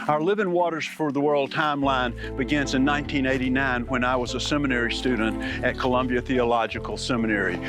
Our Living Waters for the World timeline begins in 1989 when I was a seminary student at Columbia Theological Seminary.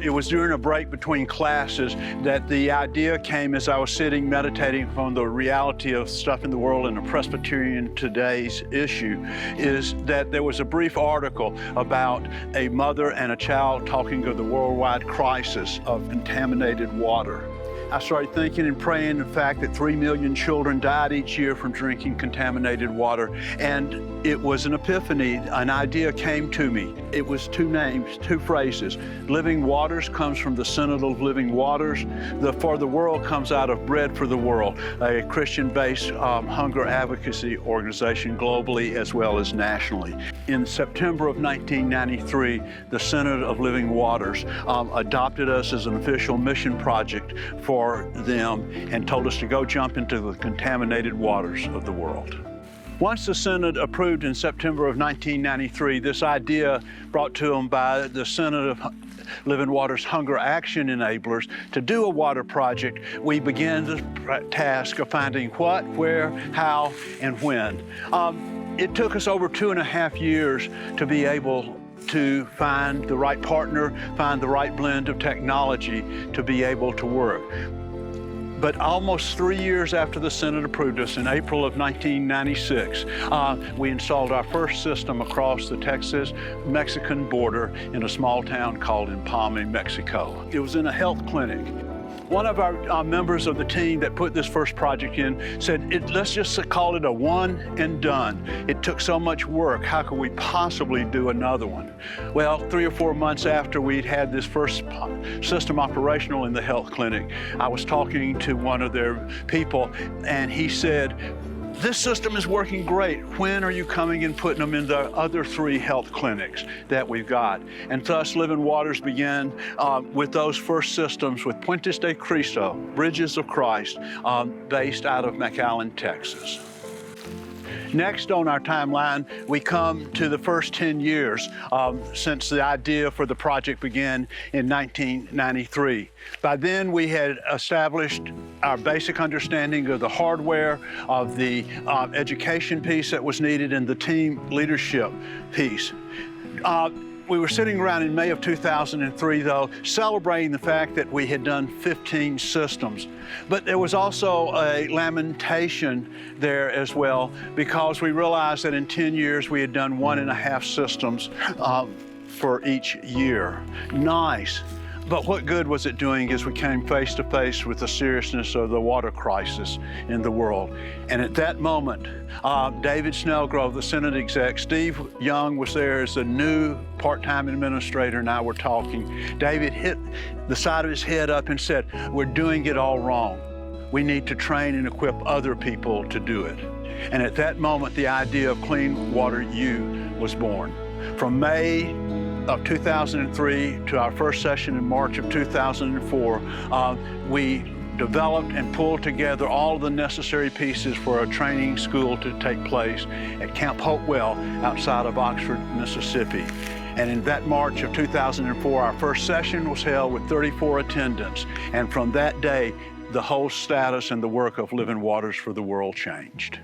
It was during a break between classes that the idea came as I was sitting meditating on the reality of stuff in the world, and a Presbyterian Today's issue is that there was a brief article about a mother and a child talking of the worldwide crisis of contaminated water. I started thinking and praying the fact that 3 million children died each year from drinking contaminated water. And it was an epiphany. An idea came to me. It was two names, two phrases. Living Waters comes from the Synod of Living Waters. The For the World comes out of Bread for the World, a Christian-based hunger advocacy organization globally as well as nationally. In September of 1993, the Synod of Living Waters adopted us as an official mission project for them and told us to go jump into the contaminated waters of the world. Once the Synod approved in September of 1993 this idea brought to them by the Synod of Living Waters Hunger Action Enablers to do a water project, we began the task of finding what, where, how, and when. It took us over 2.5 years to be able to find the right partner, find the right blend of technology to be able to work. But almost 3 years after the Synod approved us, in April of 1996, we installed our first system across the Texas-Mexican border in a small town called Empalme, Mexico. It was in a health clinic. One of our members of the team that put this first project in said, let's just call it a one and done. It took so much work, how could we possibly do another one? Well, 3 or 4 months after we'd had this first system operational in the health clinic, I was talking to one of their people, and he said, this system is working great. When are you coming and putting them in the other 3 health clinics that we've got? And thus Living Waters began with those first systems with Puentes de Cristo, Bridges of Christ, based out of McAllen, Texas. Next on our timeline, we come to the first 10 years since the idea for the project began in 1993. By then, we had established our basic understanding of the hardware, of the education piece that was needed, and the team leadership piece. We were sitting around in May of 2003, though, celebrating the fact that we had done 15 systems. But there was also a lamentation there as well, because we realized that in 10 years we had done 1.5 systems for each year. Nice. But what good was it doing as we came face to face with the seriousness of the water crisis in the world? And at that moment, David Snellgrove, the Synod exec, Steve Young was there as the new part-time administrator, and I were talking. David hit the side of his head up and said, we're doing it all wrong. We need to train and equip other people to do it. And at that moment, the idea of Clean Water U was born. From May of 2003 to our first session in March of 2004, we developed and pulled together all the necessary pieces for a training school to take place at Camp Hopewell outside of Oxford, Mississippi. And in that March of 2004, our first session was held with 34 attendants. And from that day, the whole status and the work of Living Waters for the World changed.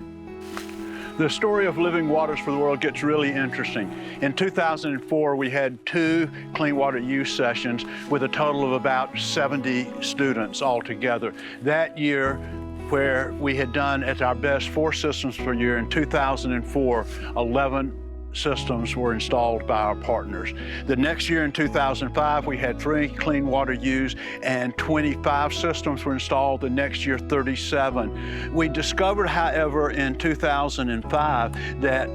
The story of Living Waters for the World gets really interesting. In 2004, we had 2 Clean Water U sessions with a total of about 70 students altogether. That year, where we had done at our best 4 systems per year, in 2004, 11 systems were installed by our partners. The next year in 2005, we had 3 Clean Water U's and 25 systems were installed. The next year, 37. We discovered, however, in 2005 that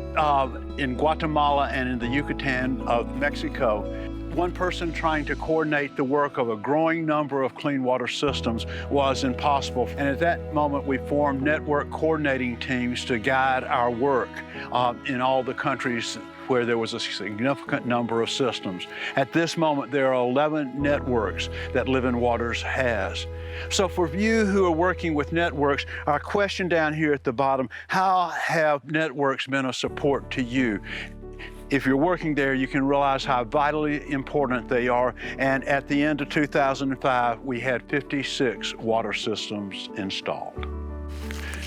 in Guatemala and in the Yucatan of Mexico, one person trying to coordinate the work of a growing number of clean water systems was impossible. And at that moment, we formed network coordinating teams to guide our work in all the countries where there was a significant number of systems. At this moment, there are 11 networks that Living Waters has. So for you who are working with networks, our question down here at the bottom, how have networks been a support to you? If you're working there, you can realize how vitally important they are. And at the end of 2005, we had 56 water systems installed.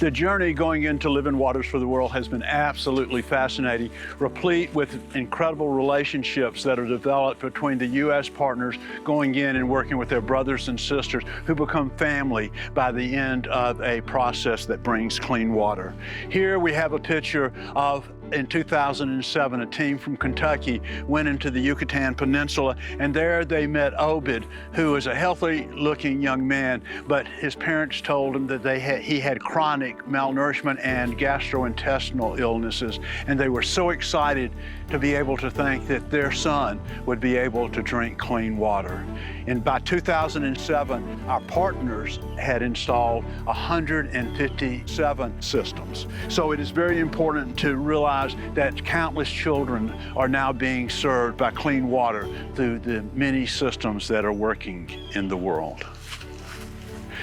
The journey going into Living Waters for the World has been absolutely fascinating, replete with incredible relationships that are developed between the U.S. partners going in and working with their brothers and sisters who become family by the end of a process that brings clean water. Here we have a picture of, in 2007, a team from Kentucky went into the Yucatan Peninsula, and there they met Obed, who was a healthy-looking young man, but his parents told him that he had chronic malnourishment and gastrointestinal illnesses, and they were so excited to be able to think that their son would be able to drink clean water. And by 2007, our partners had installed 157 systems. So it is very important to realize that countless children are now being served by clean water through the many systems that are working in the world.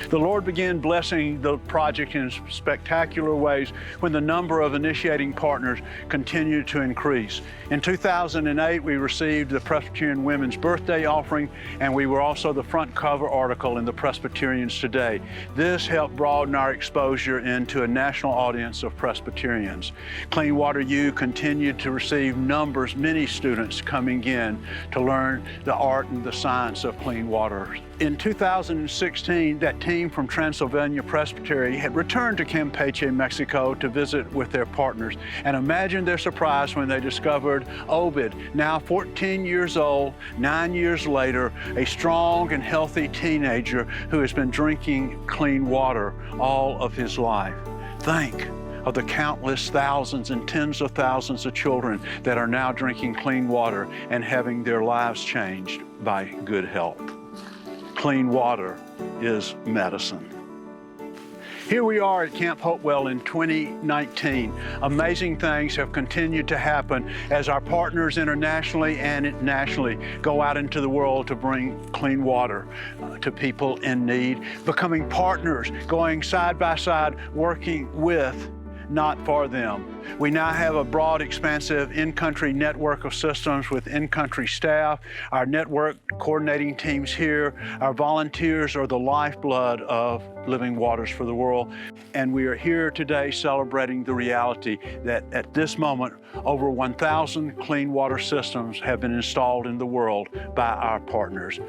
The Lord began blessing the project in spectacular ways when the number of initiating partners continued to increase. In 2008, we received the Presbyterian Women's Birthday Offering, and we were also the front cover article in the Presbyterians Today. This helped broaden our exposure into a national audience of Presbyterians. Clean Water U continued to receive many students coming in to learn the art and the science of clean water. In 2016, that team from Transylvania Presbytery had returned to Campeche, Mexico to visit with their partners. And imagine their surprise when they discovered Obed, now 14 years old, 9 years later, a strong and healthy teenager who has been drinking clean water all of his life. Think of the countless thousands and tens of thousands of children that are now drinking clean water and having their lives changed by good health. Clean water is medicine. Here we are at Camp Hopewell in 2019. Amazing things have continued to happen as our partners internationally and nationally go out into the world to bring clean water to people in need, becoming partners, going side by side, working with, not for them. We now have a broad, expansive in-country network of systems with in-country staff. Our network coordinating teams here, our volunteers are the lifeblood of Living Waters for the World. And we are here today celebrating the reality that at this moment, over 1,000 clean water systems have been installed in the world by our partners.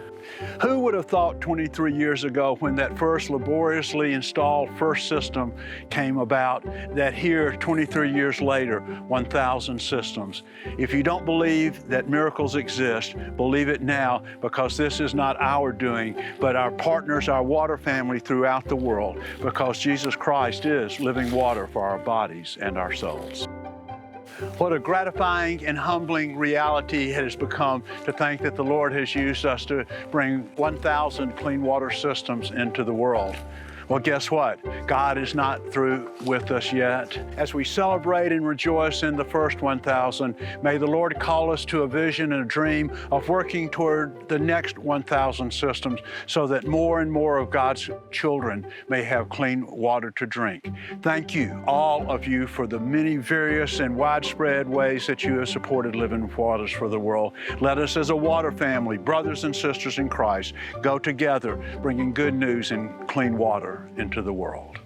Who would have thought 23 years ago, when that first laboriously installed first system came about, that here 23 years later, 1,000 systems. If you don't believe that miracles exist, believe it now, because this is not our doing, but our partners, our water family throughout the world, because Jesus Christ is living water for our bodies and our souls. What a gratifying and humbling reality it has become to think that the Lord has used us to bring 1,000 clean water systems into the world. Well, guess what? God is not through with us yet. As we celebrate and rejoice in the first 1,000, may the Lord call us to a vision and a dream of working toward the next 1,000 systems so that more and more of God's children may have clean water to drink. Thank you, all of you, for the many various and widespread ways that you have supported Living Waters for the World. Let us as a water family, brothers and sisters in Christ, go together bringing good news and clean water into the world.